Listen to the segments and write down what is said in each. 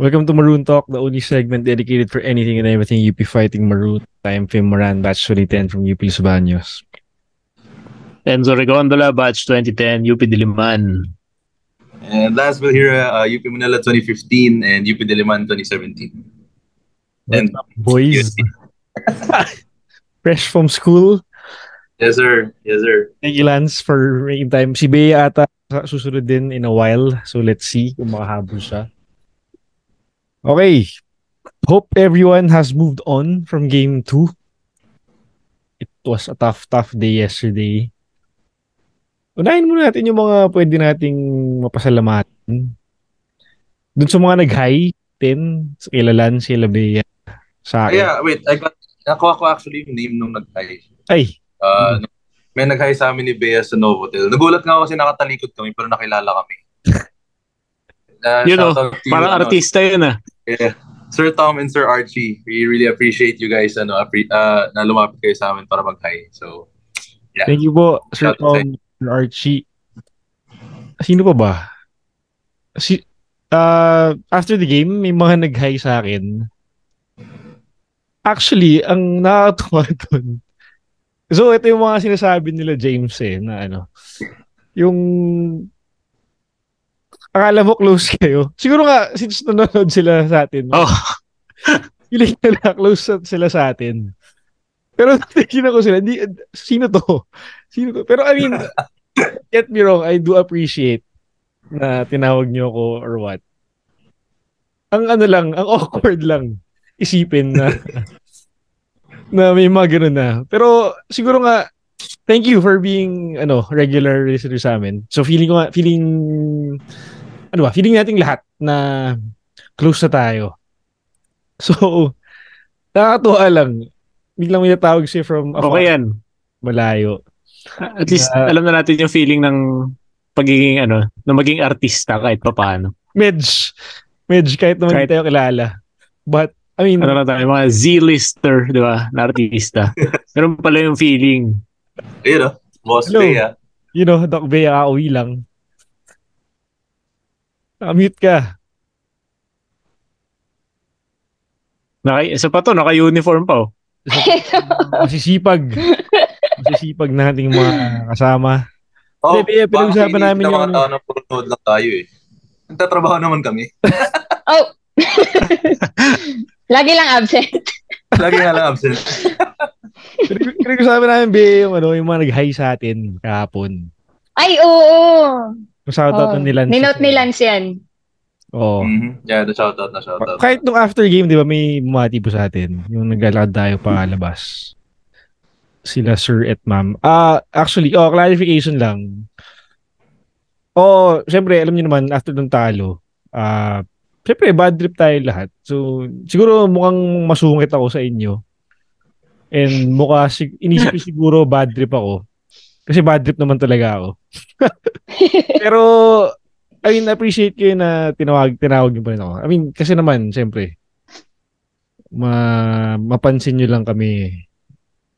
Welcome to Maroon Talk, the only segment dedicated for anything and everything UP fighting Maroon. I am Fim Moran, batch 2010 from UP Los Baños. Enzo Rigondola, batch 2010, UP Diliman. And last we'll hear UP Manila 2015 and UP Diliman 2017. What's up, boys? Fresh from school. Yes, sir. Yes, sir. Thank you, Lance, for making time. Si Bea ata susunod din in a while. So let's see kung makahabol siya. Okay. Hope everyone has moved on from game 2. It was a tough day yesterday. Unahin muna natin yung mga pwede nating mapasalamatan. Dun sa mga nag-hi din, kila Lance, kila Bea, sa akin. Yeah, wait. Nakuha ko actually yung name nung nag-hi. Ay. May nag-hi sa amin ni Bea sa Novotel. Nagulat nga ako kasi nakatalikod kami pero nakilala kami. Parang artista yun ah. Yeah. Sir Tom and Sir Archie, we really appreciate you guys na lumapit kayo sa amin para mag-hi. So, yeah. Thank you po, Sir Tom, Sir Archie. Sino pa ba? After the game, may mga nag-hi sa akin. Actually, ang nakakatuwa doon. So, ito yung mga sinasabi nila James na yung akala mo close kayo. Siguro nga, since nanonood sila sa atin. Feeling nila close sila sa atin. Pero tingin ko sila, sino to? Pero I mean, get me wrong, I do appreciate na tinawag niyo ako or what. Ang ang awkward lang isipin na may mga ganun na. Pero siguro nga, thank you for being regular listener sa amin. So feeling nating lahat na close na tayo. So, nakakatuwa lang. Biglang may natawag siya from afar. Okay yan. Malayo. At least alam na natin yung feeling ng pagiging na maging artista kahit papaano. Medj kahit naman hindi tayo kilala. But, I mean, mga Z-lister, di ba? Na artista. Meron pala yung feeling. Ayun Boss Bea. Doc Bea, kauwi lang. Mute ka. Isa pa to, naka-uniform pa Masisipag nating mga kasama. Bea, pinag-usapan namin yung mga tao na puro nood lang tayo Nagtatrabaho naman kami. Lagi lang absent. Lagi nga lang absent. Pinag-usapan namin Bea yung mga nag-hi sa atin kahapon. Ay, oo. Shoutout na nilan. Ninote ni Lance yan. Oo. Yeah, shoutout. Kahit nung after game, di ba, may bumati po sa atin. Yung naglalakad tayo palabas. Sila Sir at Ma'am. Actually, clarification lang. Siyempre, alam niyo naman, after ng talo, siyempre, bad trip tayo lahat. So, siguro mukhang masungit ako sa inyo. And inisip ko siguro bad trip ako. Kasi bad trip naman talaga ako. Pero, I mean, appreciate ko na tinawag niyo pa rin ako. I mean, kasi naman, siyempre, mapansin nyo lang kami.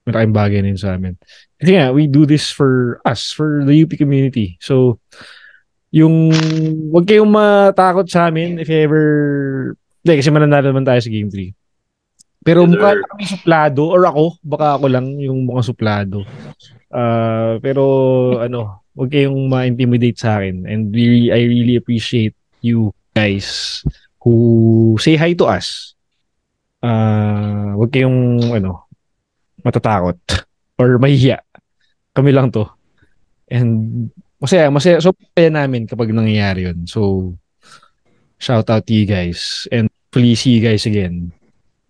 Malaking bagay na yun sa amin. Kasi nga, we do this for us, for the UP community. So, wag kayong matakot sa amin if ever, kasi mananalo naman tayo sa Game 3. Pero mukha kami suplado, or baka ako lang yung mukhang suplado. Pero wag kayong ma-intimidate sa akin. And I really appreciate you guys who say hi to us. Wag kayong matatakot or mahihiya. Kami lang to. And masaya. So, masaya namin kapag nangyayari yun. So, shout out to you guys. And please see you guys again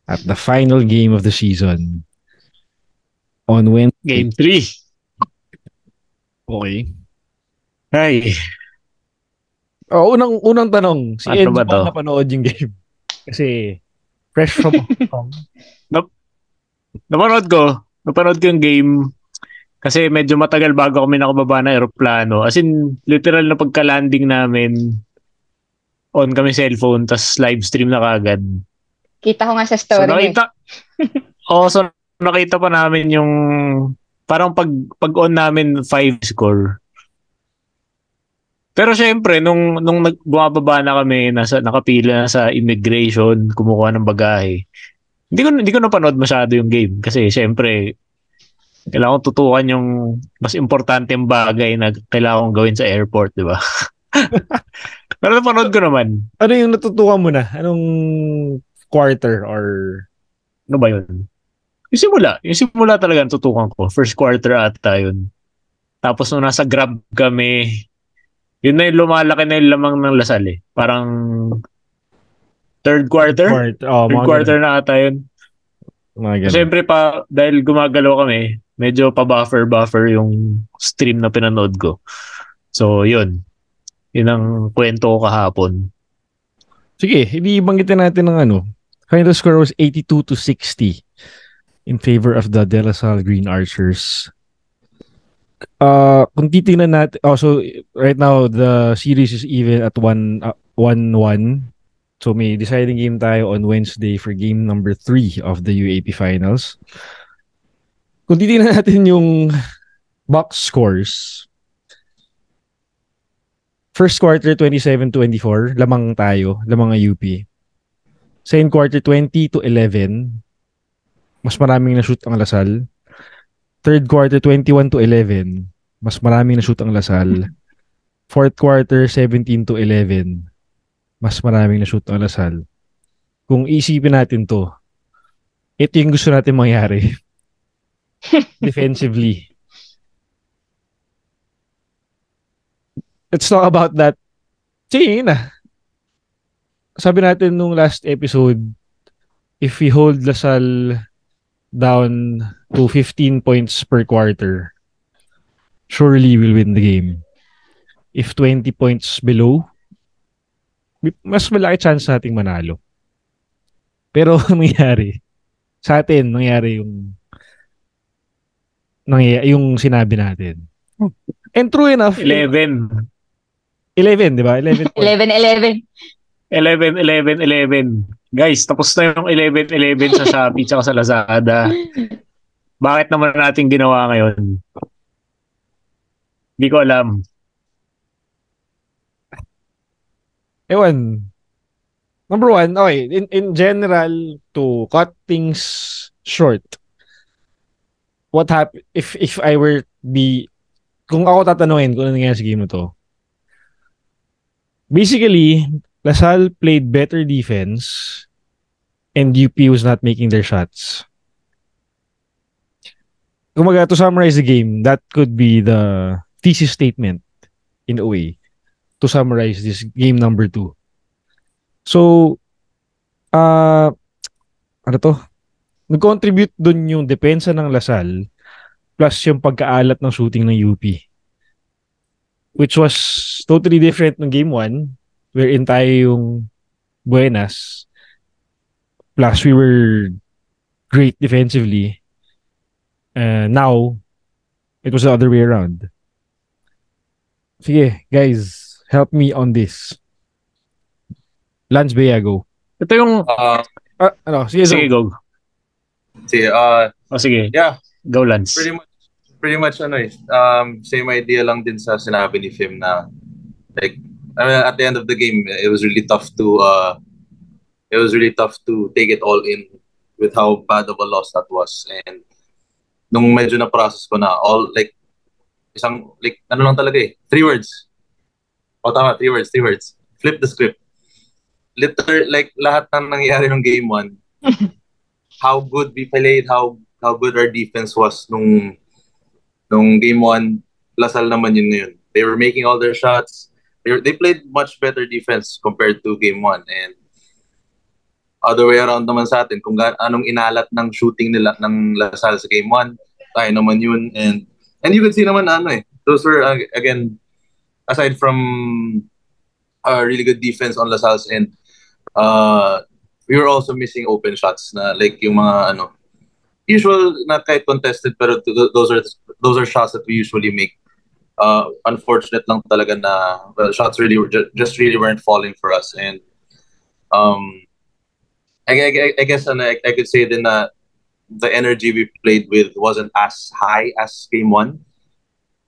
at the final game of the season on Wednesday. Game 3. Okay. Hey. Unang tanong. Si Enzo ba napanood yung game? Kasi fresh from Hong Kong. Napanood ko yung game kasi medyo matagal bago kami nakababa na aeroplano. As in, literal na pagka-landing namin, on kami cellphone, tas live stream na kagad. Kita ko nga sa story. So nakita pa namin yung parang pag-on namin 5 score. Pero syempre, nung bumababa na kami, nakapila na sa immigration, kumukuha ng bagahe, hindi ko napanood masyado yung game. Kasi syempre, kailangan kong tutukan yung mas importanteng bagay na kailangan kong gawin sa airport, di ba? Pero napanood ko naman. Ano yung natutukan mo na? Anong quarter or... Ano ba yun? Yung simula talaga natutukan ko. First quarter ata yun. Tapos nung nasa Grab kami, yun na yung lumalaki na yung lamang ng Lasal eh. Parang third quarter? Oh, Third quarter na ata yun. Mga ganun. Siyempre pa, dahil gumagalaw kami, medyo pa-buffer yung stream na pinanood ko. So, yun. Yun ang kwento ko kahapon. Sige, hindi banggitin natin ng ano. Final score was 82-60 in favor of the De La Salle Green Archers. Kung titingnan natin, so right now the series is even at 1-1. So may deciding game tayo on Wednesday for game number 3 of the UAAP finals. Kung titingnan natin yung box scores, first quarter 27-24, lamang ang UP. Second quarter 20-11, mas maraming na-shoot ang Lasal. Third quarter 21-11, mas maraming na-shoot ang Lasal. Fourth quarter 17-11, mas maraming na-shoot ang Lasal. Kung isipin natin to, ito yung gusto natin mangyari. Defensively. Let's talk about that. Sige na. Sabi natin nung last episode, if we hold Lasal down to 15 points per quarter, surely we'll win the game. If 20 points below, mas malaki chance nating manalo. Pero nangyari sa atin, nangyari yung sinabi natin. And true enough, 11, di ba? 11 points. 11. Guys, tapos na yung 11 sa Shopee tsaka sa Lazada. Bakit naman natin ginawa ngayon? Hindi ko alam. Ewan. Number one, okay, in general, to cut things short, what happened, if I were kung ako tatanungin kung ano nangyari sa game na to, basically, Lasal played better defense and UP was not making their shots. Kumaga, to summarize the game, that could be the thesis statement in a way to summarize this game number 2. So, ano to? Nag-contribute dun yung depensa ng Lasal plus yung pagkaalat ng shooting ng UP. Which was totally different ng game 1 wherein tayo yung buenas plus we were great defensively. Now, it was the other way around. Sige, guys, help me on this. Lance Bea, go. Ito yung... Sige, go. Sige, sige. Yeah. Go, Lance. Pretty much, same idea lang din sa sinabi ni Fim na, like, at the end of the game, it was really tough to take it all in with how bad of a loss that was. And nung medyo na process ko na, all, like, ano lang talaga eh, 3 words. Tama, 3 words. Flip the script. Literally, like, lahat ng nangyari ng game 1, how good we played, how good our defense was nung game 1, Lasal naman yun ngayon. They were making all their shots. They played much better defense compared to game 1. And other way around naman sa atin, kung anong inalat ng shooting nila ng Lasal sa game 1, tayo naman yun. And you can see naman, those were, again, aside from really good defense on Lasal's end, we were also missing open shots na like yung mga usual, not kahit contested, pero those are shots that we usually make. Unfortunate lang talaga na shots really just really weren't falling for us. And I guess I could say then that the energy we played with wasn't as high as game 1.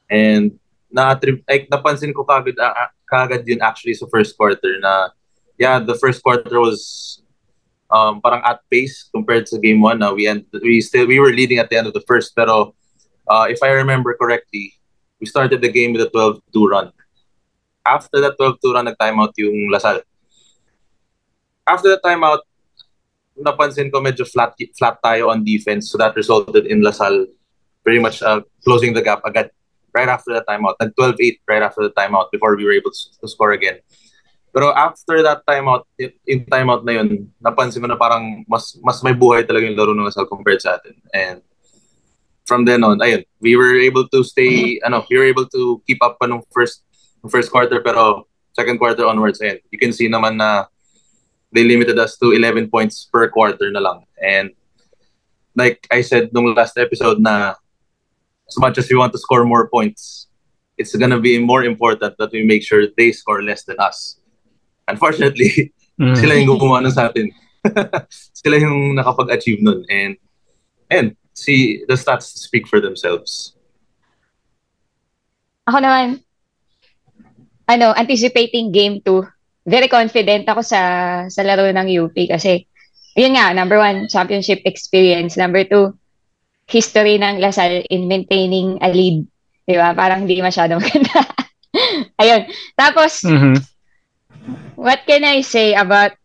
And napansin ko kagad yun actually sa first quarter na the first quarter was parang at pace compared to game 1. We were leading at the end of the first, pero if I remember correctly, we started the game with a 12-2 run. After that 12-2 run, nag-timeout yung Lasal. After the timeout, napansin ko medyo flat tayo on defense, so that resulted in Lasal pretty much closing the gap agad right after the timeout. Nag 12-8 right after the timeout before we were able to score again. Pero after that timeout, in timeout na yun, napansin ko na parang mas may buhay talaga yung laro ng Lasal compared sa atin. And from then on, ayun, we were able to keep up pa nung first quarter, pero second quarter onwards, ayun, you can see naman na they limited us to 11 points per quarter na lang. And like I said nung last episode na as much as we want to score more points, it's gonna be more important that we make sure they score less than us. Unfortunately, sila yung gumawa nun sa atin. Sila yung nakapag-achieve nun. And see, the stats speak for themselves. Ako naman, anticipating game 2, very confident ako sa laro ng UP kasi, yun nga, number 1, championship experience. Number 2, history ng Lasal in maintaining a lead. Diba? Parang hindi masyadong maganda. Ayun. Tapos, what can I say about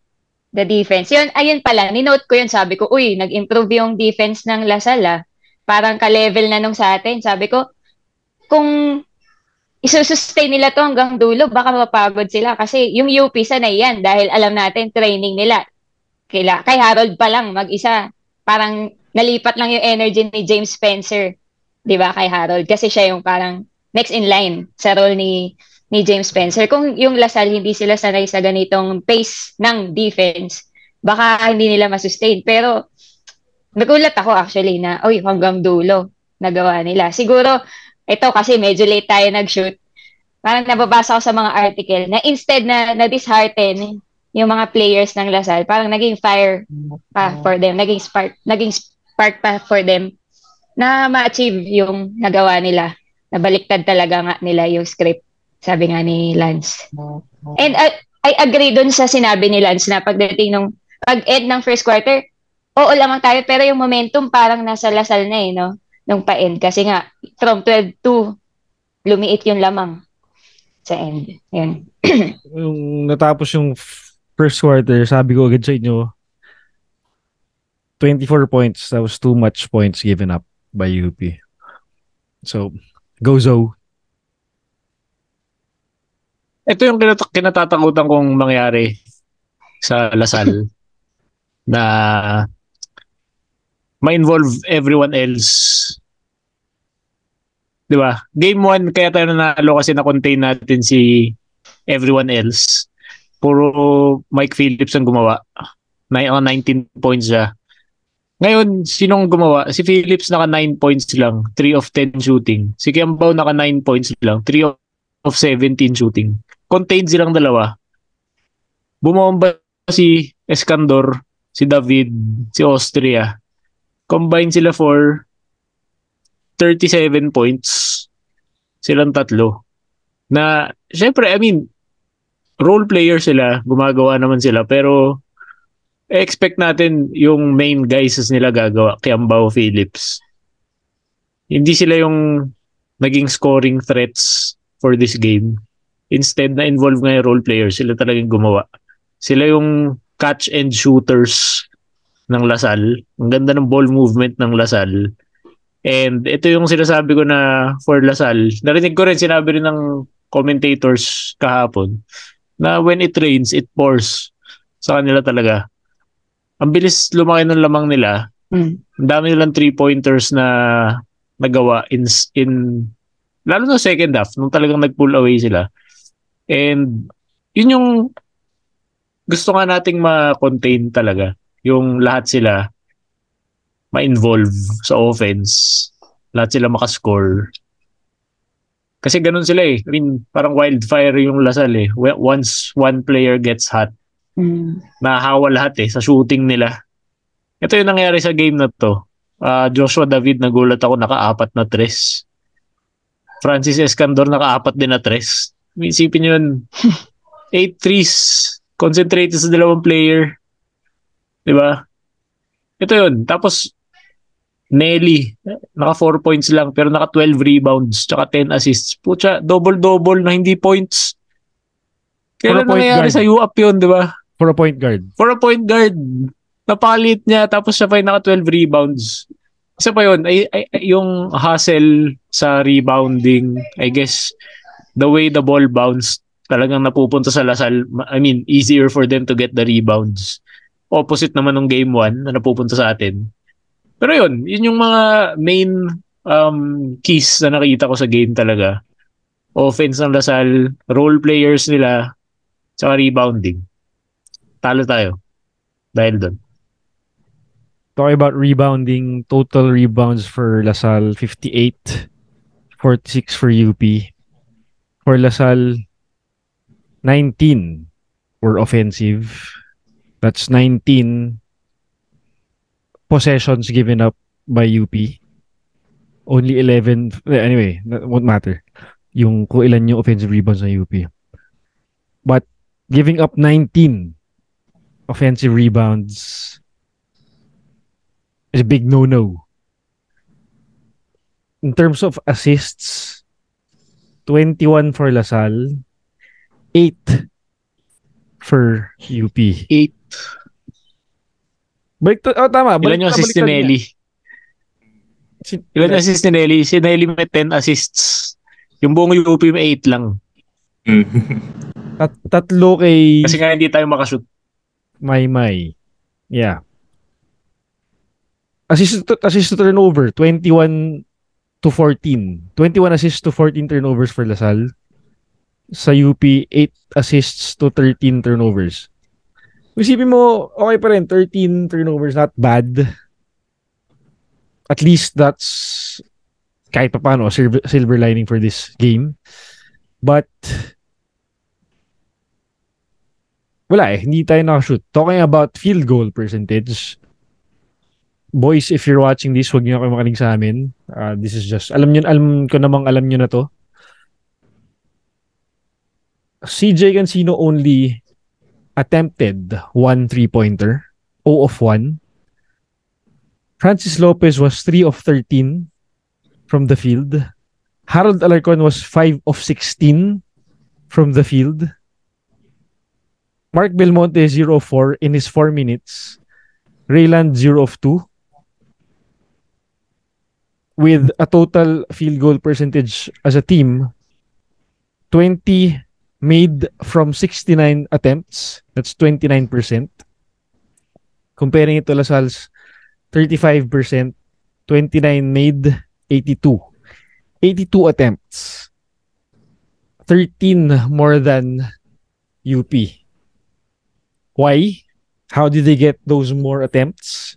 the defense? Ayun pala, ninote ko yun, sabi ko, nag-improve yung defense ng Lasal, parang ka-level na nung sa atin. Sabi ko, kung isusustain nila to hanggang dulo, baka mapagod sila. Kasi yung UP, sanay yan. Dahil alam natin, training nila. Kay Harold pa lang, mag-isa. Parang nalipat lang yung energy ni James Spencer. Di ba, kay Harold? Kasi siya yung parang next in line sa role ni James Spencer. Kung yung Lasal, hindi sila sanay sa ganitong pace ng defense, baka hindi nila masustain. Pero, nagulat ako actually na, hanggang dulo, nagawa nila. Siguro, ito kasi medyo late tayo nag-shoot. Parang nababasa ko sa mga article na instead na dishearten yung mga players ng Lasal, parang naging fire pa for them, naging spark pa for them na ma-achieve yung nagawa nila. Nabaliktad talaga nga nila yung script, sabi nga ni Lance. And I agree dun sa sinabi ni Lance na pag-end ng first quarter, oo lamang tayo, pero yung momentum parang nasa Lasal na no? Nung pa-end. Kasi nga, from 12-2, lumiit yung lamang sa end. Yan. Yung natapos yung first quarter, sabi ko agad sa inyo, 24 points. That was too much points given up by UP. So, go Zo. Ito yung kinatatakutan kong mangyari sa Lasal na ma-involve everyone else. Di ba? Game 1, kaya tayo nanalo kasi na-contain natin si everyone else. Puro Mike Phillips ang gumawa. 19 points siya. Ngayon, sinong gumawa? Si Phillips naka 9 points lang. 3 of 10 shooting. Si Kiambao naka 9 points lang. 3 of 17 shooting. Contained silang dalawa. Bumomba si Escandor, si David, si Austria. Combine sila for 37 points. Silang tatlo. Na, syempre, role player sila, gumagawa naman sila, pero expect natin yung main guys nila gagawa, Kiambao, Phillips. Hindi sila yung naging scoring threats for this game. Instead, na-involve nga yung role player, sila talagang gumawa. Sila yung catch and shooters ng Lasal. Ang ganda ng ball movement ng Lasal. And ito yung sinasabi ko na for Lasal. Narinig ko rin, sinabi rin ng commentators kahapon na when it rains, it pours sa kanila talaga. Ang bilis lumaki ng lamang nila. Ang dami nilang 3-pointers na nagawa in lalo na second half, nung talagang nag-pull away sila. And yun yung gusto nga nating ma-contain talaga. Yung lahat sila ma-involve sa offense. Lahat sila makascore. Kasi ganun sila eh. Parang wildfire yung Lasal eh. Once one player gets hot, nahahawa lahat eh sa shooting nila. Ito yung nangyari sa game na to. Joshua David, nagulat ako, naka-4 na tres. Francis Escandor naka-4 din na tres. Isipin nyo yun. 8 threes. Concentrated sa dalawang player. Diba? Ito yun. Tapos, Nelly, naka 4 points lang pero naka 12 rebounds tsaka 10 assists. Pucha, double-double na hindi points. Kailan nangyayari sa UAAP yun, di ba? For a point guard. For a point guard. Napakalit niya tapos siya pa yung naka 12 rebounds. Isa pa yun, yung hustle sa rebounding, I guess, the way the ball bounced, talagang napupunta sa Lasal. I mean, easier for them to get the rebounds. Opposite naman ng game 1 na napupunta sa atin. Pero yun yung mga main keys na nakita ko sa game talaga. Offense ng Lasal, role players nila, tsaka rebounding. Talo tayo. Dahil doon. Talking about rebounding, total rebounds for Lasal, 58. 46 for UP. For Lasal, 19 were offensive. That's 19 possessions given up by UP. Only 11. Anyway, won't matter. Yung kung ilan yung offensive rebounds ng UP. But giving up 19 offensive rebounds is a big no-no. In terms of assists, 21 for Lasal, 8 for UP. 8. Tama. Ilan yung assist ni Nelly? Ilan yung assist ni Nelly? Si Nelly may 10 assists. Yung buong UP may 8 lang. Tatlo kay... Kasi nga hindi tayo makashoot. May. Yeah. Assist to turnover, 21 to 14. 21 assists to 14 turnovers for Lasal. Sa UP, 8 assists to 13 turnovers. Isipin mo, okay pa rin, 13 turnovers, not bad. At least that's kahit pa paano, silver lining for this game. But wala hindi tayo nakashoot. Talking about field goal percentage, boys, if you're watching this, huwag niyo kayo makinig sa amin. This is just, alam ko namang alam niyo na to. CJ Cancino only attempted 1 3-pointer, 0 of 1. Francis Lopez was 3 of 13 from the field. Harold Alarcon was 5 of 16 from the field. Mark Belmonte 0 of 4 in his 4 minutes. Rayland 0 of 2. With a total field goal percentage as a team, 20 made from 69 attempts. That's 29%. Comparing it to Lasal's 35%, 29 made, 82. 82 attempts. 13 more than UP. Why? How did they get those more attempts?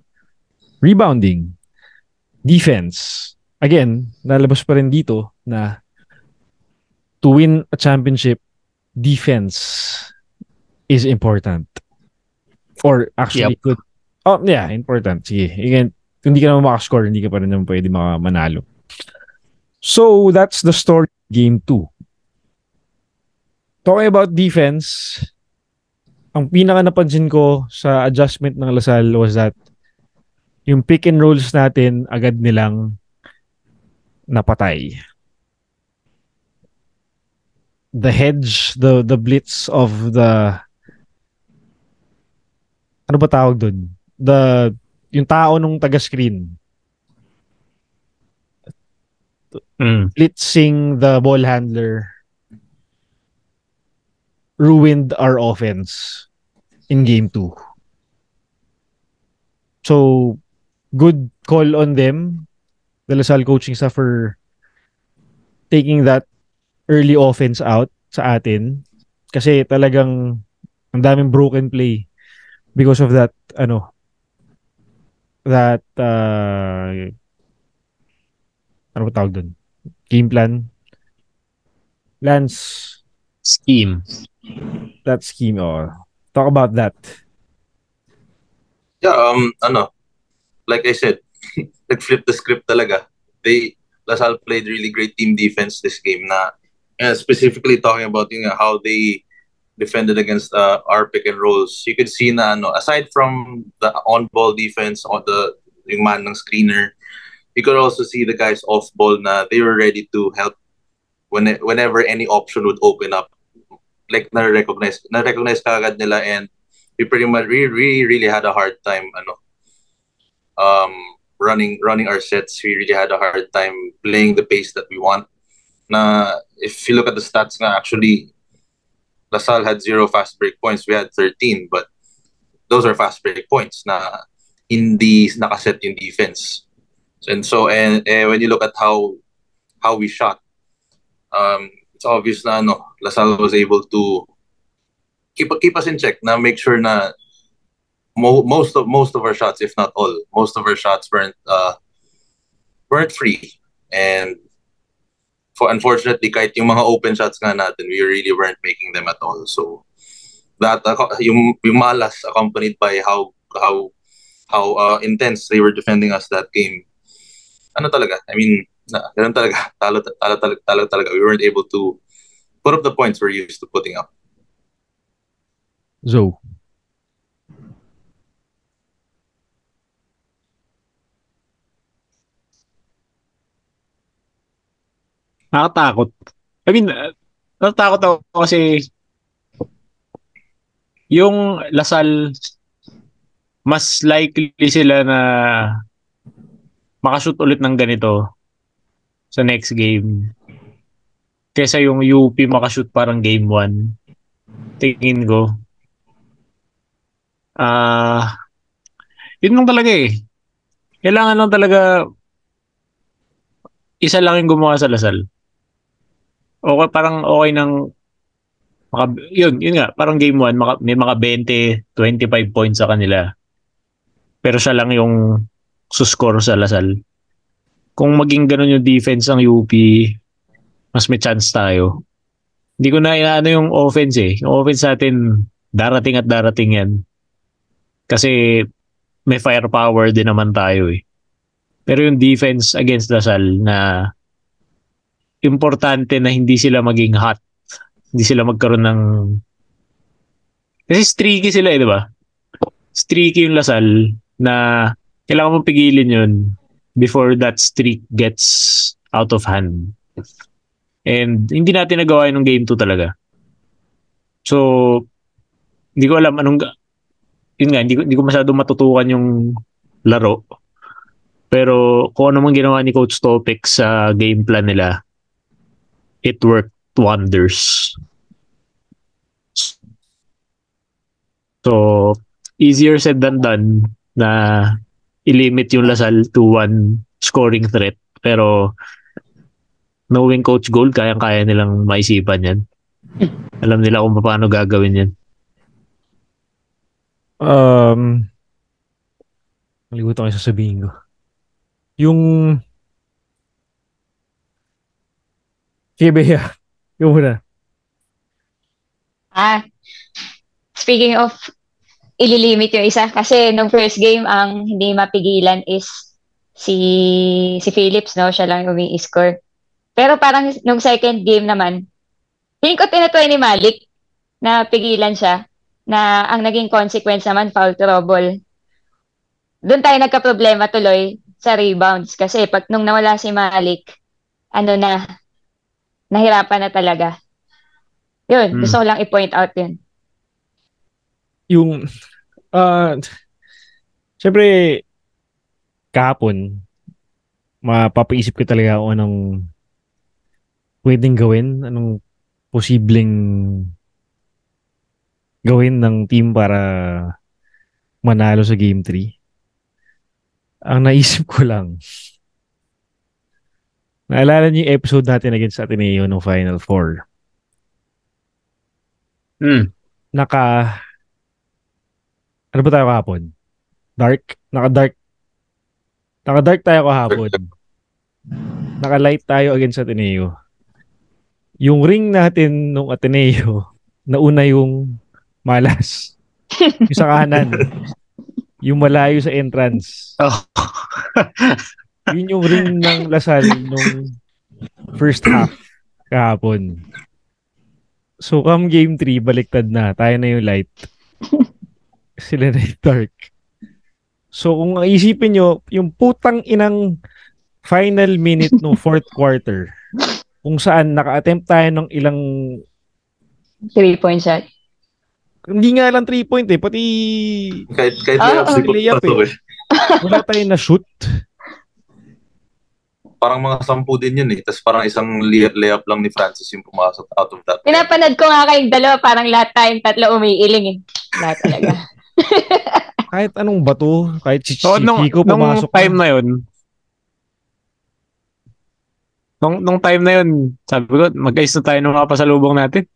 Rebounding. Defense. Again, nalabas pa rin dito na to win a championship, defense is important. Or actually good. Oh, yeah, important. Sige. Again, kung hindi ka naman makascore, hindi ka pa rin naman pwede manalo. So, that's the story of game 2. Talking about defense, ang pinaka napansin ko sa adjustment ng Lasal was that yung pick and rolls natin agad nilang napatay. The hedge, the blitz of the ano ba tawag doon? Yung tao nung taga-screen. Blitzing the ball handler ruined our offense in game 2. So, good call on them, the Lasal coaching staff, for taking that early offense out sa atin. Kasi talagang ang daming broken play because of that, ano ba tawag doon? Game plan? Lance? Scheme. That scheme, oh. Talk about that. Yeah, like I said, like flip the script talaga. LaSalle played really great team defense this game. Specifically talking about how they defended against our pick and rolls. You could see na aside from the on-ball defense on yung man ng screener, you could also see the guys off-ball na they were ready to help whenever any option would open up. Like na-recognize kagad nila, and we pretty much really had a hard time running our sets. We really had a hard time playing the pace that we want. Na if you look at the stats nga, actually LaSalle had 0 fast break points. We had 13, but those are fast break points na hindi nakaset yung defense. And when you look at how we shot, it's obvious na LaSalle was able to keep us in check, na make sure na most of our shots, if not all, most of our shots weren't free. And unfortunately, kahit yung mga open shots nga natin, we really weren't making them at all. So that yung malas, accompanied by how intense they were defending us that game. Talaga? I mean, ganun talaga. Talo talaga. We weren't able to put up the points we're used to putting up. Zo. Nakatakot. I mean, natatakot ako kasi yung LaSalle, mas likely sila na makashoot ulit ng ganito sa next game kesa yung UP makashoot parang game 1. Tingin ko. Yun lang talaga eh. Kailangan lang talaga isa lang yung gumawa sa LaSalle. Okay, parang okay ng yun nga, parang game 1 may mga 20, 25 points sa kanila. Pero siya lang yung suscore sa LaSalle. Kung maging ganun yung defense ng UP, mas may chance tayo. Hindi ko na inaano yung offense eh. Yung offense natin, darating at darating yan. Kasi may firepower din naman tayo eh. Pero yung defense against LaSalle na importante na hindi sila maging hot. Hindi sila magkaroon ng... Kasi streaky sila eh, di ba? Streaky yung LaSalle na kailangan mong pigilin yun before that streak gets out of hand. And hindi natin nagawa yun ng game 2 talaga. So, hindi ko alam anong... Yun nga, hindi ko masyado matutukan yung laro. Pero kung ano man ginawa ni Coach Topic sa game plan nila, it worked wonders. So, easier said than done na i-limit yung LaSalle to 1 scoring threat. Pero knowing Coach Gold, kayang-kaya nilang maisipan yan. Alam nila kung paano gagawin yan. Nalimutan ko yung sasabihin ko. Yung sige, Bea. Yung muna. Speaking of ililimit yung isa, kasi nung first game, ang hindi mapigilan is si Phillips, no? Siya lang yung umi-score. Pero parang nung second game naman, tingin ko tinatry ni Malik na pigilan siya, na ang naging consequence naman, foul trouble. Doon tayo nagka-problema tuloy sa rebounds. Kasi pag nung nawala si Malik, nahirapan na talaga. Yun, gusto ko lang i-point out yun. Yung, syempre, kahapon, mapapaisip ko talaga kung anong pwedeng gawin, anong posibleng gawin ng team para manalo sa Game 3. Ang naisip ko lang, naalala niyo yung episode natin against Ateneo no Final 4? Ano ba tayo kahapon? Dark? Naka-dark tayo kahapon. Naka-light tayo against Ateneo. Yung ring natin nung Ateneo, nauna yung malas. Yung sa kanan. Yung malayo sa entrance. Oh. Yun yung ring ng Lasal nung first half kahapon. So, come game 3, baliktad na. Tayo na yung light. Sila na yung dark. So, kung isipin nyo, yung putang inang final minute no fourth quarter, kung saan naka-attempt tayo ng ilang 3-point shot. hindi nga lang 3-point eh, pati Kahit Ah, layup ah. siguro layup pasok eh. Wala tayong na-shoot. Parang mga 10 din yun eh. Tapos parang isang layup lang ni Francis yung pumasok out of that. Pinapanood ko nga kayong dalawa, parang lahat tayong tatlo umiiling eh. Lahat talaga. Kahit anong bato, kahit si So, Chico nung pumasok time na. na yun, nung time na yun, sabi ko, mag-ayos na tayo ng mga pasalubong natin.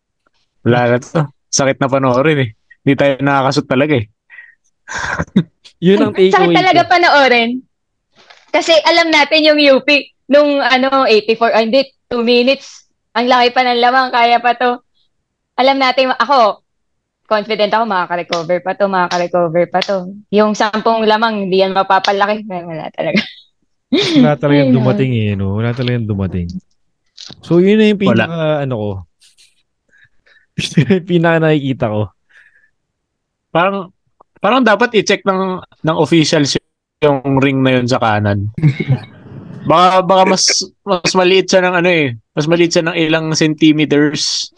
Wala na to. Sakit na panoorin eh. Hindi tayo nakakasut talaga eh. Yun ang Sakit takeaway talaga ko. panoorin. Kasi alam natin yung UP, nung 84, hindi, 2 minutes. Ang laki pa ng lamang, kaya pa to. Alam natin, ako, confident ako, makaka-recover pa to. Yung 10 lamang, hindi yan mapapalaki. Wala talaga. Wala talagang Ay, no. dumating eh, no? Wala talagang dumating. So, yun na yung pinaka, ko. Pinaka nakikita ko. Parang dapat i-check ng officials yung ring na yun sa kanan. Baka mas maliit siya ng mas maliit siya ng ilang centimeters.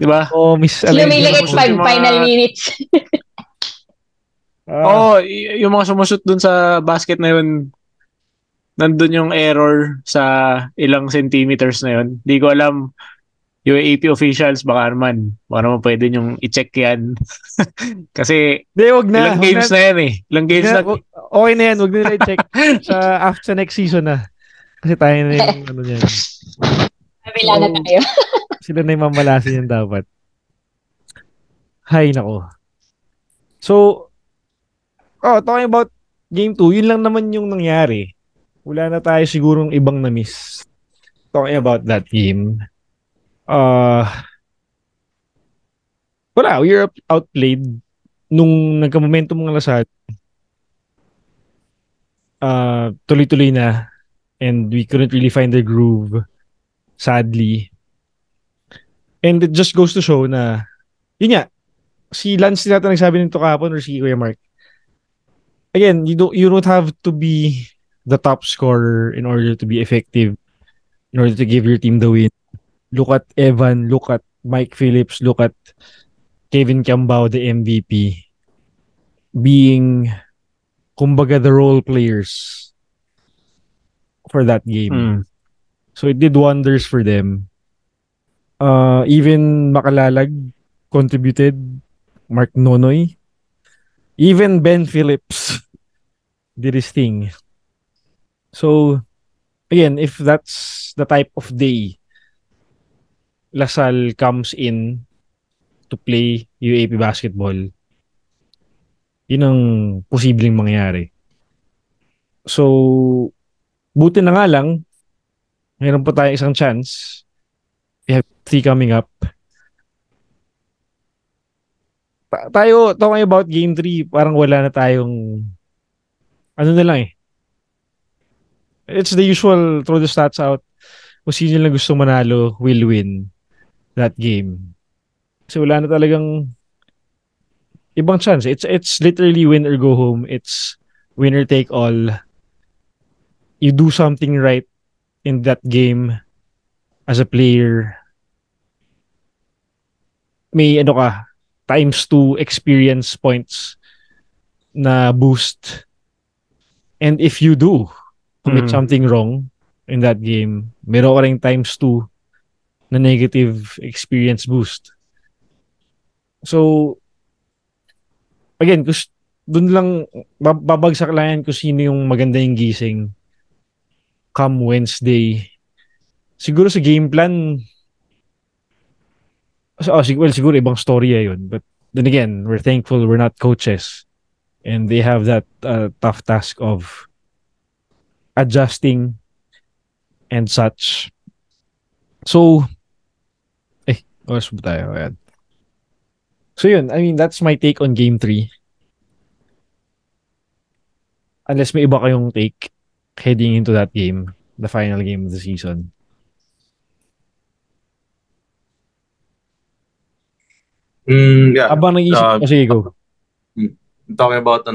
'Di ba? Oh, miss Lumiligit pag Yung mga- final minutes. Yung mga sumusut dun sa basket na yun, nandun yung error sa ilang centimeters na yun. Di ko alam, UAAP officials, baka naman pwede yung i-check yan. Kasi wag na. ilang games na yan eh. Ilang games na. Okay na yan, wag nila i-check after next season na. Kasi tayo na yung niyan. Kabila na tayo. Sila na yung mamalasin yan dapat. Hay nako. So, talking about game 2, yun lang naman yung nangyari. Wala na tayo sigurong ibang na-miss. Talking about that game. Wala, we were outplayed nung nagka-momentum mga Lasal. Tuloy-tuloy na and we couldn't really find the groove, sadly. And it just goes to show na yun nga, si Lance nila nagsabi nito kahapon or si Kuya Mark. Again, you don't have to be the top scorer in order to be effective, in order to give your team the win. Look at Evan, look at Mike Phillips, look at Kevin Kiambao, the MVP, being, kumbaga, the role players for that game. So it did wonders for them. Even Makalalag contributed, Mark Nonoy, even Ben Phillips did his thing. So, again, if that's the type of day Lasal comes in to play UAAP basketball, yun ang posibleng mangyari. So, buti na nga lang, mayroon pa tayong isang chance. We have 3 coming up. Tayo, talking about game 3, parang wala na tayong, na lang eh. It's the usual, throw the stats out. Kung sino lang gusto manalo, will win that game. So wala na talagang ibang chance. It's literally win or go home. It's winner take all. You do something right in that game as a player. May times 2 experience points na boost. And if you do commit something wrong in that game, meron ka rin times 2 na negative experience boost. So, again, dun lang, babagsak lang yan kung sino yung maganda yung gising come Wednesday. Siguro sa game plan, siguro ibang story yun. But then again, we're thankful we're not coaches. And they have that tough task of adjusting and such. So, oras ba tayo? Ayan. So yun, I mean, that's my take on game 3. Unless may iba kayong take. heading into that game, the final game of the season? Yeah. Habang nag-iisip, sige, go. Talking about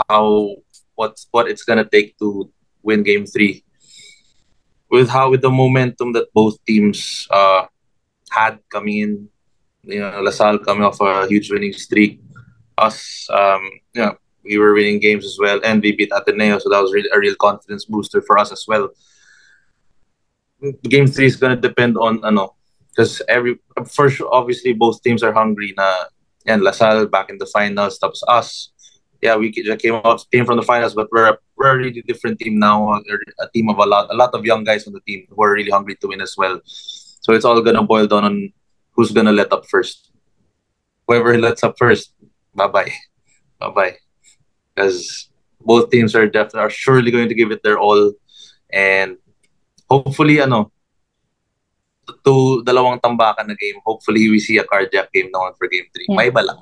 how what it's gonna take to win Game 3 with the momentum that both teams had coming in. LaSalle coming off a huge winning streak. Us, we were winning games as well, and we beat Ateneo, so that was really a real confidence booster for us as well. Game 3 is gonna depend on because first obviously both teams are hungry na, and LaSalle back in the finals, stops us. Yeah, we came from the finals, but we're a really different team now. A team of a lot of young guys on the team who are really hungry to win as well. So it's all gonna boil down on who's gonna let up first. Whoever lets up first, bye bye. Because both teams are surely going to give it their all, and hopefully dalawang tambakan na game. Hopefully we see a cardiac game naman for Game 3. May iba lang.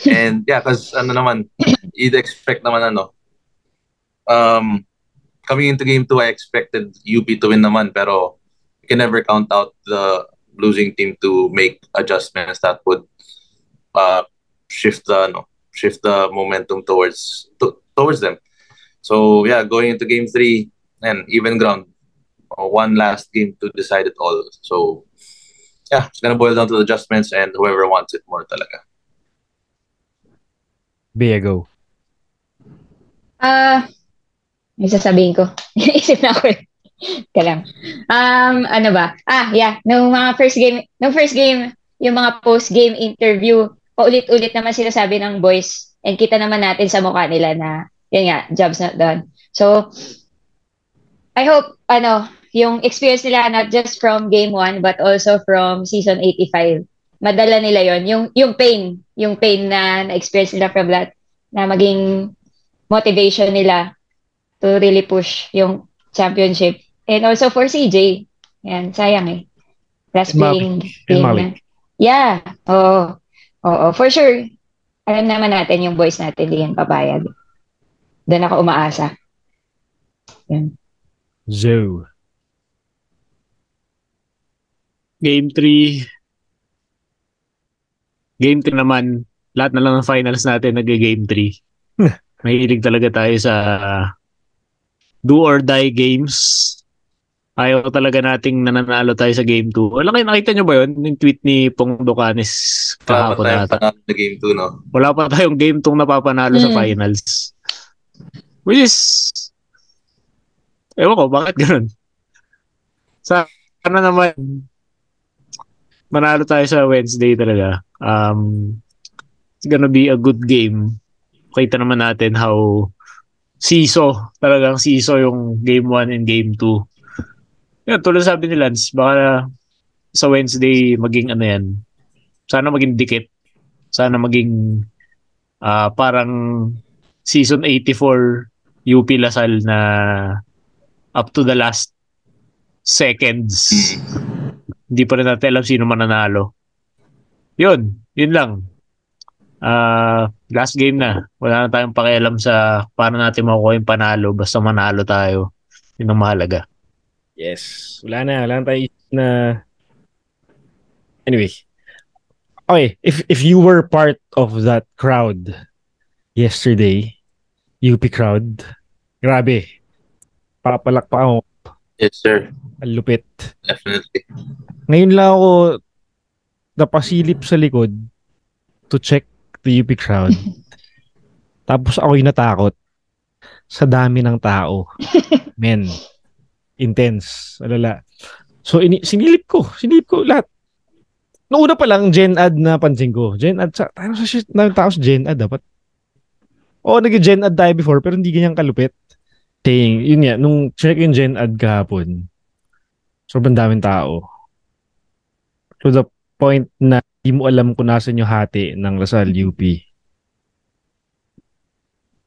And yeah, because you'd expect naman coming into Game 2, I expected UP to win naman, pero you can never count out the losing team to make adjustments that would shift the momentum towards them. So yeah, going into Game 3 and even ground, one last game to decide it all. So yeah, it's gonna boil down to the adjustments and whoever wants it more talaga. Bea, go. May sasabihin ko. Isip na ako. Kaya lang. Ano ba? Yeah. Nung first game, yung mga post-game interview, paulit-ulit naman sila sabi ng boys, and kita naman natin sa mukha nila na, yun nga, job's not done. So, I hope, yung experience nila, not just from game 1, but also from season 85, madala nila yon, yung pain na na-experience nila from that, na maging motivation nila to really push yung championship. And also for CJ. Yan, sayang eh. Last playing game na. Yeah. Oo, for sure. Alam naman natin yung boys natin, di yan papayag. Doon ako umaasa. Yan. Joe. Game 3 naman, lahat na lang ng finals natin nag-game 3. Mahilig talaga tayo sa do or die games. Ayaw talaga nating nananalo tayo sa Game 2. Wala kayo, nakita nyo ba yun? Yung tweet ni Pong Docanes kahapon nata. Na Game 2, no? Wala pa tayong Game 2 napapanalo sa finals. Which is, ewan ko, bakit ganun? Sana naman manalo tayo sa Wednesday talaga. It's gonna be a good game. Kita naman natin how talagang siso yung Game 1 and Game 2. Yan, tulad sabi ni Lance, baka sa Wednesday maging yan. Sana maging dikit. Sana maging parang season 84 UP Lasal na up to the last seconds. Hindi pa rin natin alam sino mananalo. Yun lang. Last game na. Wala na tayong pakialam sa paano natin makukuha yung panalo. Basta manalo tayo. Yun ang mahalaga. Yes. Wala na tayo na... Anyway. Okay. If you were part of that crowd yesterday, UP crowd, grabe. Papalakpak ako. Yes, sir. Ang lupit. Definitely. Ngayon lang ako napasilip sa likod to check the UP crowd. Tapos ako'y natakot sa dami ng tao. Men. Intense. Alala. So, sinilip ko lahat. Noong una pa lang, Gen Ad na pansin ko. Gen Ad, tayo sa shit na tao sa Gen Ad dapat. Nag-Gen Ad tayo before, pero hindi ganyan kalupit. Yun nga, nung check yung Gen Ad kahapon, sobrang daming tao. To the point na di mo alam kung nasan yung hati ng Lasal UP.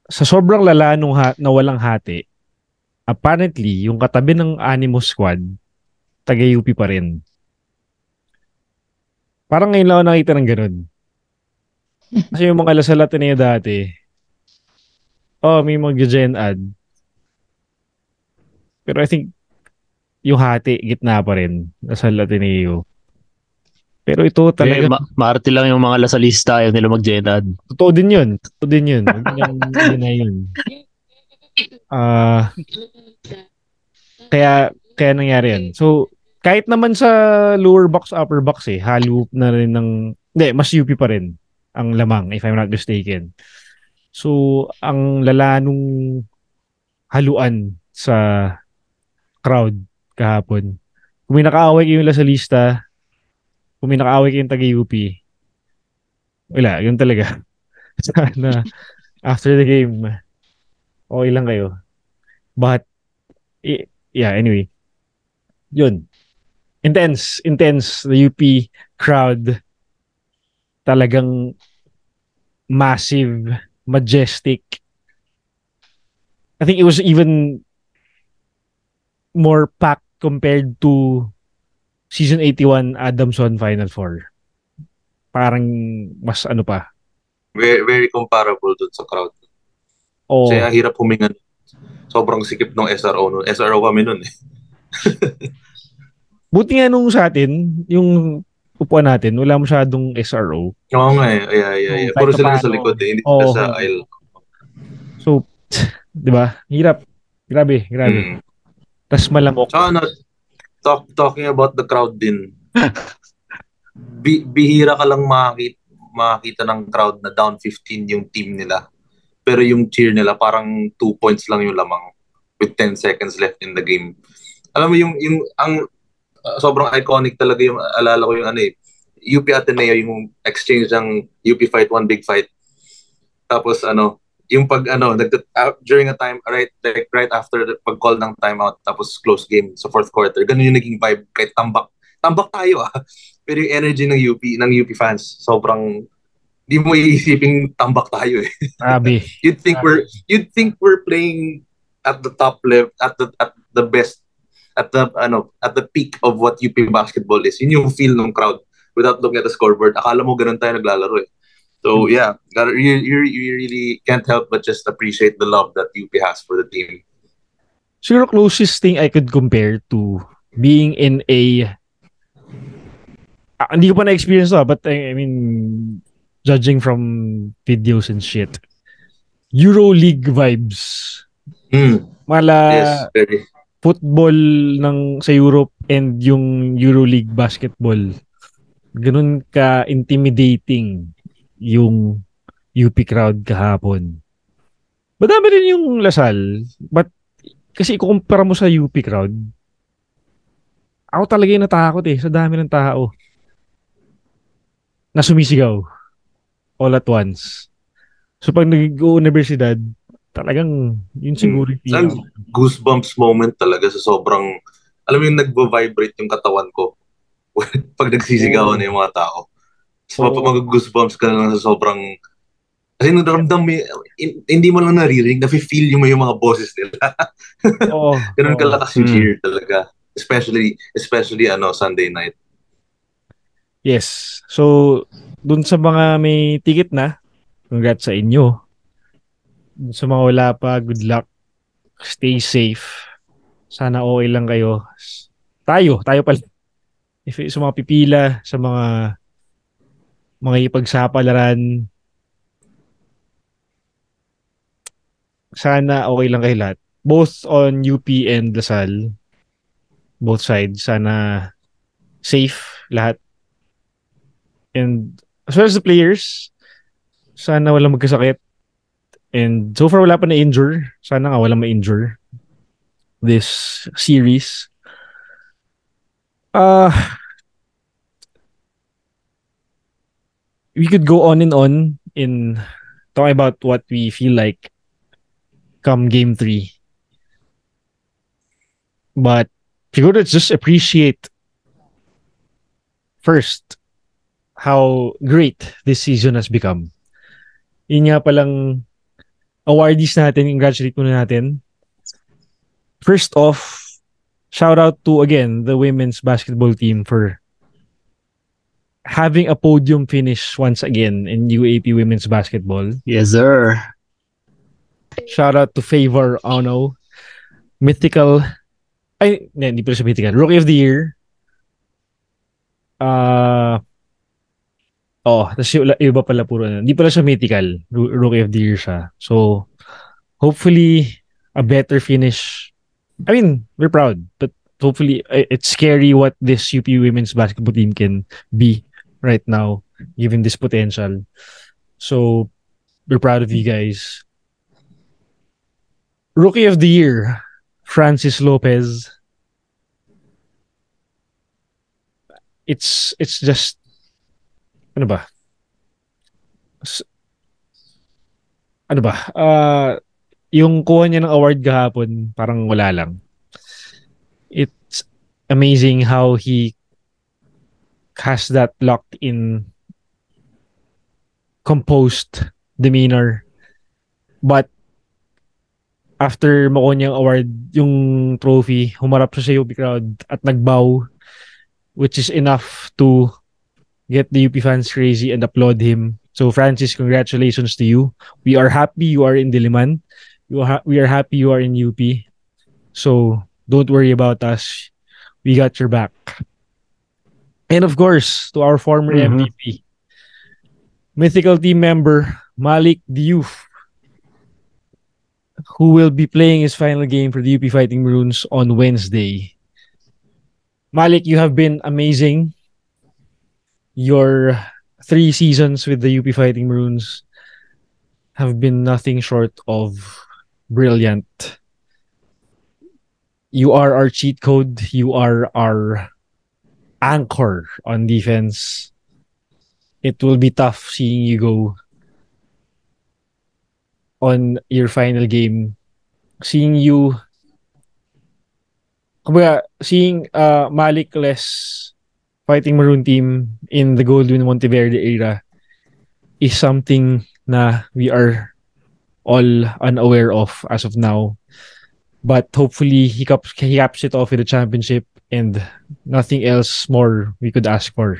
Sa sobrang lala nung na walang hati, apparently, yung katabi ng Animo Squad, taga-UP pa rin. Parang ngayon lang ako nakita ng ganun. Kasi yung mga Lasal Ateneo dati, may mag-Gen Ad. Pero I think yung hati, gitna pa rin. Lasal Ateneo. Pero ito talaga, Maarte lang yung mga lasalista, ayaw nila mag-Jenad. totoo din yun. Totoo din yun. Huwag niyang i-deny yun. Kaya nangyari yan. So, kahit naman sa lower box, upper box halo na rin ng, hindi, mas UP pa rin ang lamang, if I'm not mistaken. So, ang lala nung haluan sa crowd kahapon. Kung may nakaaway kayong lasalista, kung may nakaaway kayong taga-UP, wala, yun talaga. Sana after the game, okay lang kayo. But, yeah, anyway. Yun. Intense. The UP crowd. Talagang massive, majestic. I think it was even more packed compared to season 81 Adamson Final Four. Parang mas ano pa. Very, very comparable dun sa crowd. Oh, Kasi ang hirap huminga. Sobrang sikip ng SRO nun. SRO kami nun eh. buti nga nung sa atin, yung upuan natin, wala masyadong SRO. Oo nga eh. Yeah. Puro sila sa likod eh. Hindi sila sa aisle. So, di ba? Hirap. Grabe. Tas malamok. So, talking about the crowd din. Bihira ka lang makakita ng crowd na down 15 yung team nila. Pero yung cheer nila parang 2 points lang yung lamang with 10 seconds left in the game. Alam mo ang sobrang iconic talaga yung alala ko yung UP Ateneo, yung exchange ng UP fight, one big fight. Tapos yung pag during a time right after the pag-call ng timeout tapos close game sa fourth quarter. Ganun yung naging vibe kahit tambak tayo Pero yung energy ng UP fans sobrang di mo iisiping tambak tayo eh. Grabe. You'd think we're playing at the top level, at the best, at the peak of what UP basketball is. Yun yung feel ng crowd without looking at the scoreboard. Akala mo ganun tayo naglalaro eh. So yeah, you really can't help but just appreciate the love that UP has for the team. Siguro closest thing I could compare to being in a hindi ko pa na-experience to, but I mean, judging from videos and shit, EuroLeague vibes. Yes, very. Football sa Europe and yung EuroLeague basketball. Ganun ka-intimidating yung UP crowd kahapon. Madami rin yung Lasal, but kasi ikukumpara mo sa UP crowd, ako talaga yung natakot sa dami ng tao na sumisigaw all at once. So pag nag-universidad, talagang yun siguro yung goosebumps moment talaga sa sobrang, alam mo yung nagvo-vibrate yung katawan ko pag nagsisigawan na yung mga tao. So mag-goosebumps ka lang sa sobrang, kasi naramdam mo, hindi mo lang naririnig, nafe-feel mo yung mga boses nila. Ganun kalakas yung cheer talaga. Especially Sunday night. Yes. So, dun sa mga may ticket na, congrats sa inyo. Dun sa mga wala pa, good luck. Stay safe. Sana okay lang kayo. Tayo pala. If sa mga pipila, sa mga ipagsapalaran, sana okay lang kayo lahat. Both on UP and Lasal. Both sides. Sana safe lahat. And as well as the players, sana walang magkasakit. And so far, wala pa na-injure. Sana nga walang ma-injure this series. We could go on and on in talking about what we feel like come game 3. But siguro let's just appreciate first how great this season has become. Yun nga palang awardees natin, congratulate muna natin. First off, shout out to again the women's basketball team for having a podium finish once again in UAAP women's basketball. Yes, sir. Shout out to Favor Ono, mythical Ay, hindi pala siya mythical. Rookie of the Year. Tapos yung iba pala puro na. Hindi pala siya mythical. Rookie of the Year siya. So, hopefully, a better finish. I mean, we're proud. But hopefully, it's scary what this UP women's basketball team can be right now, given this potential. So, we're proud of you guys. Rookie of the Year, Francis Lopez. It's just, ano ba? Ano ba? Yung kuha niya ng award kahapon, parang wala lang. It's amazing how he has that locked in composed demeanor. But after makuha niyang award, yung trophy, humarap siya sa UP crowd at nagbow, which is enough to get the UP fans crazy and applaud him. So Francis, congratulations to you. We are happy you are in Diliman. We are happy you are in UP. So don't worry about us. We got your back. And of course, to our former MVP, mythical team member Malik Diouf, who will be playing his final game for the UP Fighting Maroons on Wednesday. Malik, you have been amazing. Your 3 seasons with the UP Fighting Maroons have been nothing short of brilliant. You are our cheat code. You are our anchor on defense. It will be tough seeing you go on your final game. Seeing Malik-less Fighting Maroon team in the Goldwyn Monteverde era is something na we are all unaware of as of now. But hopefully he caps it off with a championship and nothing else more we could ask for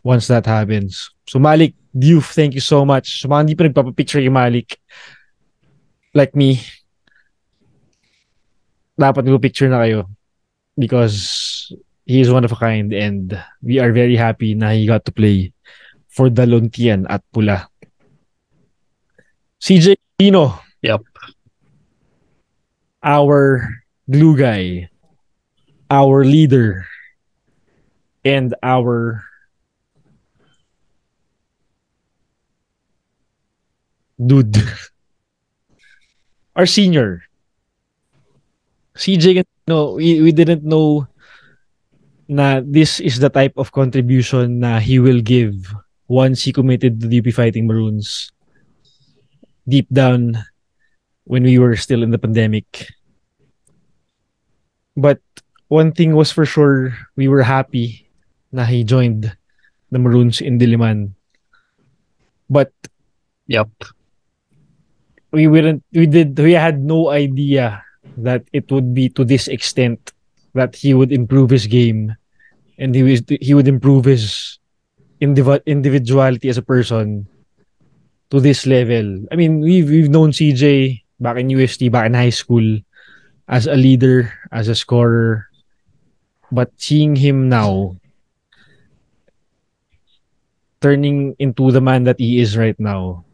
once that happens. So Malik Diouf, thank you so much. So mga hindi pa nagpapapicture kay Malik, like me, dapat nagpapicture na kayo because he is one of a kind and we are very happy na he got to play for the Lontian at Pula. CJ Pino. Yep. Our glue guy, our leader, and our dude, our senior. CJ, we didn't know na this is the type of contribution na he will give once he committed to the UP Fighting Maroons deep down when we were still in the pandemic. But one thing was for sure, we were happy na he joined the Maroons in Diliman. But yep, we had no idea that it would be to this extent, that he would improve his game and he would improve his individuality as a person to this level. I mean, we've known CJ back in UST, back in high school, as a leader, as a scorer. But seeing him now turning into the man that he is right now,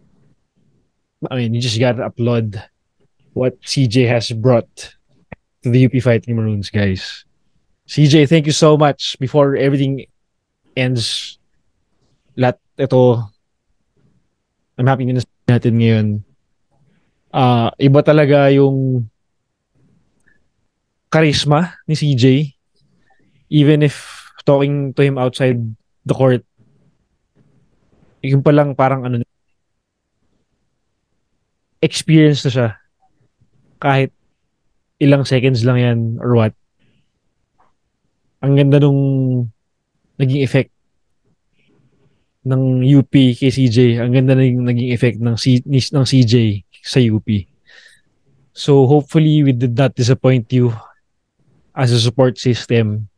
I mean, you just gotta applaud what CJ has brought to the UP Fighting Maroons, guys. CJ, thank you so much. Before everything ends, I'm happy na natin ngayon. Iba talaga yung charisma ni CJ. Even if talking to him outside the court, yung palang parang experience na siya. Kahit ilang seconds lang yan or what. Ang ganda nung naging effect ng UP kay CJ. Ang ganda ng naging effect ng CJ sa UP. So hopefully we did not disappoint you as a support system.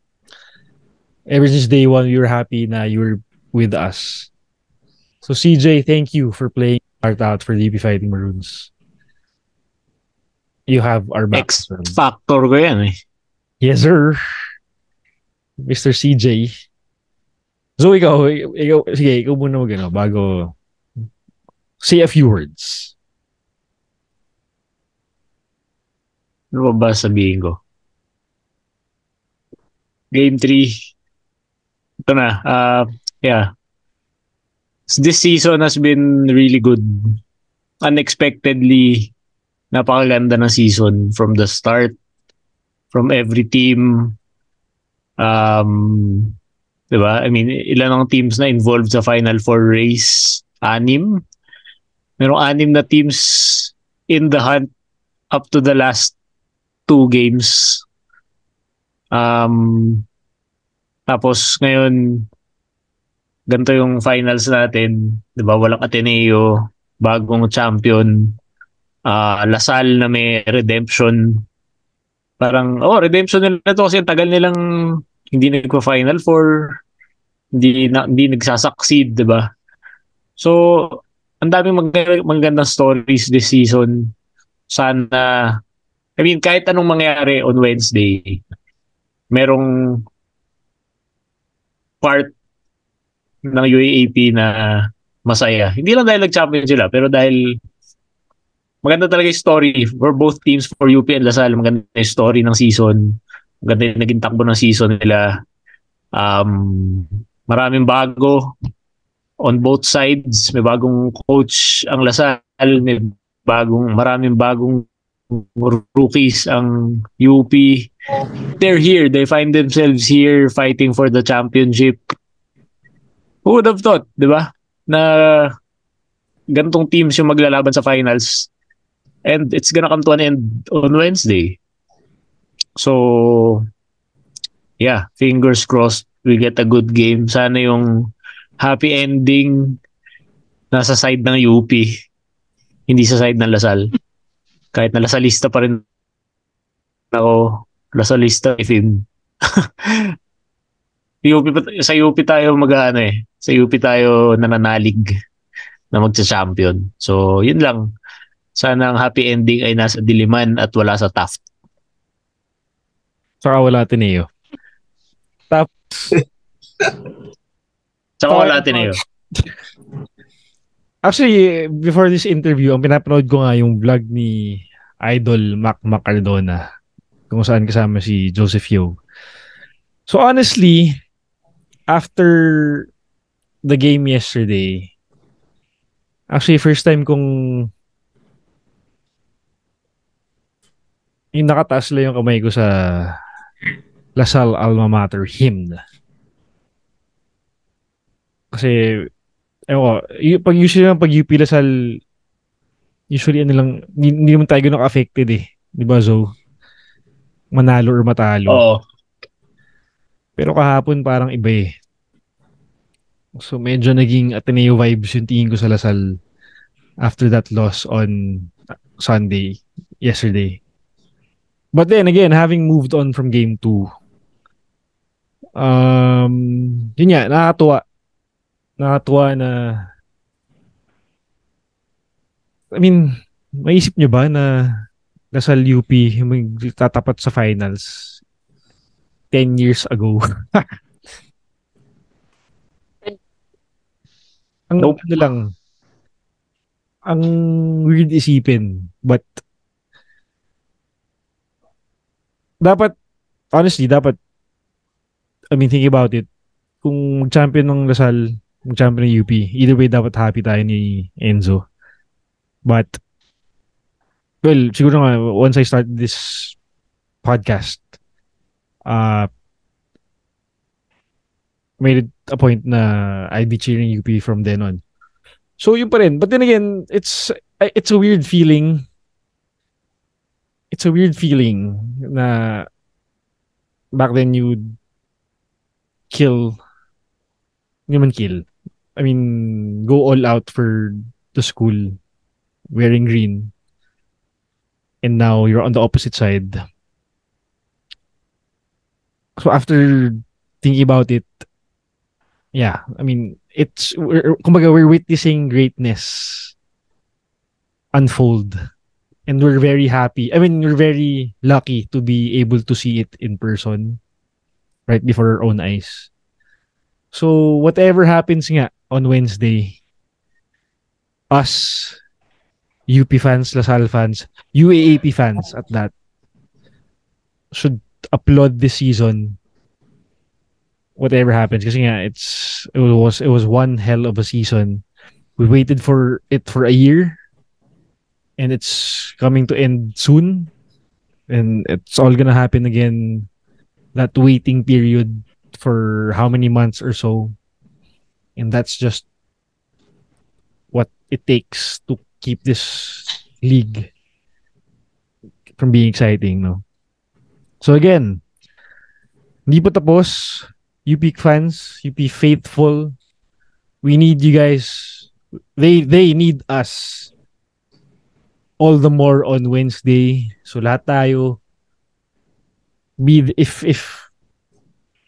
Ever since day one, we were happy na you were with us. So CJ, thank you for playing part out for the UP Fighting Maroons. You have our back. X factor ko yan eh. Yes, sir. Mr. CJ. So, sige, ikaw muna bago say a few words. Ano ba sabihin ko? Game 3. Ito na. Yeah. This season has been really good. Unexpectedly, napakaganda ng season from the start. From every team. Diba? I mean, ilan ang teams na involved sa Final Four race? 6. Merong 6 na teams in the hunt up to the last 2 games. Tapos ngayon, ganito yung finals natin. Diba? Walang Ateneo, bagong champion. Lasal na may redemption. Parang, redemption nila to kasi tagal nilang hindi nagpa-Final Four, hindi nagsasucceed, di ba? So, ang daming magandang stories this season. Sana, I mean, kahit anong mangyari on Wednesday, merong part ng UAAP na masaya. Hindi lang dahil nag-champion sila, pero dahil maganda talaga yung story for both teams, for UP and Lasal. Maganda yung story ng season. Maganda yung naging takbo ng season nila. Maraming bago on both sides. May bagong coach ang Lasal. May maraming bagong rookies ang UP. They're here. They find themselves here fighting for the championship. Who would have thought, di ba? Na ganitong teams yung maglalaban sa finals. And it's gonna come to an end on Wednesday. So, yeah, fingers crossed we get a good game. Sana yung happy ending nasa side ng UP, hindi sa side ng Lasal. Kahit na Lasalista pa rin ako, Lasalista if in. Sa UP tayo sa UP tayo nananalig na magsa-champion. So, yun lang. Sana ang happy ending ay nasa Diliman at wala sa Taft. Saka wala Ateneo. Saka wala Ateneo. Actually, before this interview, ang pinapanood ko nga yung vlog ni Idol Mac Cardona kung saan kasama si Joseph Yo. So honestly, after the game yesterday, actually first time kong yung nakataas lang yung kamay ko sa Lasal Alma Mater hymn. Kasi pag UP Lasal, usually hindi naman tayo ganun affected eh. Di ba, Zo? Manalo or matalo. Oo. Pero kahapon parang iba eh. So medyo naging Ateneo vibes yung tingin ko sa Lasal after that loss on yesterday. But then again, having moved on from game 2, yun nga, nakakatuwa na, I mean, maisip nyo ba na Lasal UP magtatapat sa finals 10 years ago? Nope. Ang weird isipin, but honestly, I mean, think about it. Kung mag-champion ng Lasal, mag-champion ng UP, either way, dapat happy tayo ni Enzo. But, well, siguro nga, once I start this podcast, made it a point na I'd be cheering UP from then on. So, yun pa rin. But then again, it's a weird feeling. It's a weird feeling na back then you'd kill. I mean, go all out for the school wearing green. And now you're on the opposite side. So after thinking about it, yeah, I mean, we're witnessing greatness unfold And we're very happy. I mean, we're very lucky to be able to see it in person right before our own eyes. So, whatever happens nga on Wednesday, us, UP fans, LaSalle fans, UAAP fans at that, should applaud this season whatever happens kasi nga it was one hell of a season. We waited for it for a year and it's coming to end soon and it's all gonna happen again, that waiting period for how many months or so, and that's just what it takes to keep this league from being exciting, no? So again, hindi pa tapos. UP fans, UP faithful, we need you guys. They need us all the more on Wednesday. So lahat tayo if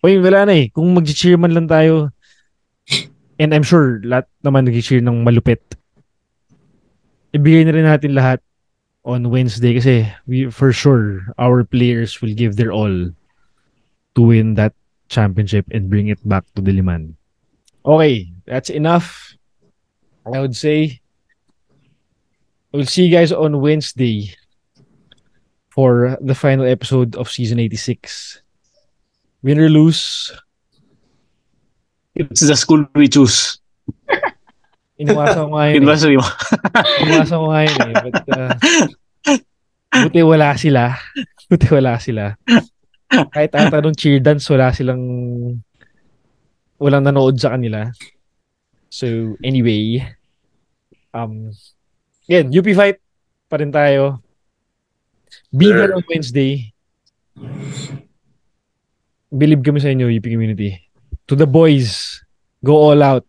oy, wala na eh. Kung mag-cheer man lang tayo, and I'm sure lahat naman nag-cheer ng malupit, ibigay na rin natin lahat on Wednesday kasi for sure our players will give their all to win that championship and bring it back to Diliman. Okay, that's enough. I would say we'll see you guys on Wednesday for the final episode of season 86. Win or lose, It's the school we choose. Inumasa ko nga yun. Inumasa mo. Inumasa ko nga yun eh. But, buti wala sila. Buti wala sila. Kahit ata nung cheer dance, walang nanood sa kanila. So, anyway. Again, UP fight pa rin tayo. Be there on Wednesday. Believe kami sa inyo, UP community. To the boys, go all out.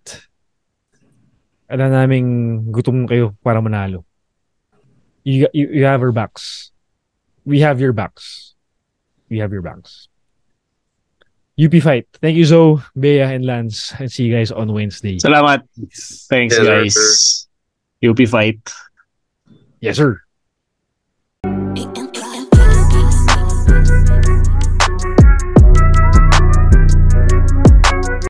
Alam naming gutom kayo para manalo. You have our backs. We have your backs. We have your backs. UP fight. Thank you, Zoe, Bea, and Lance. And see you guys on Wednesday. Salamat. Thanks, guys. UP fight. Yes, sir.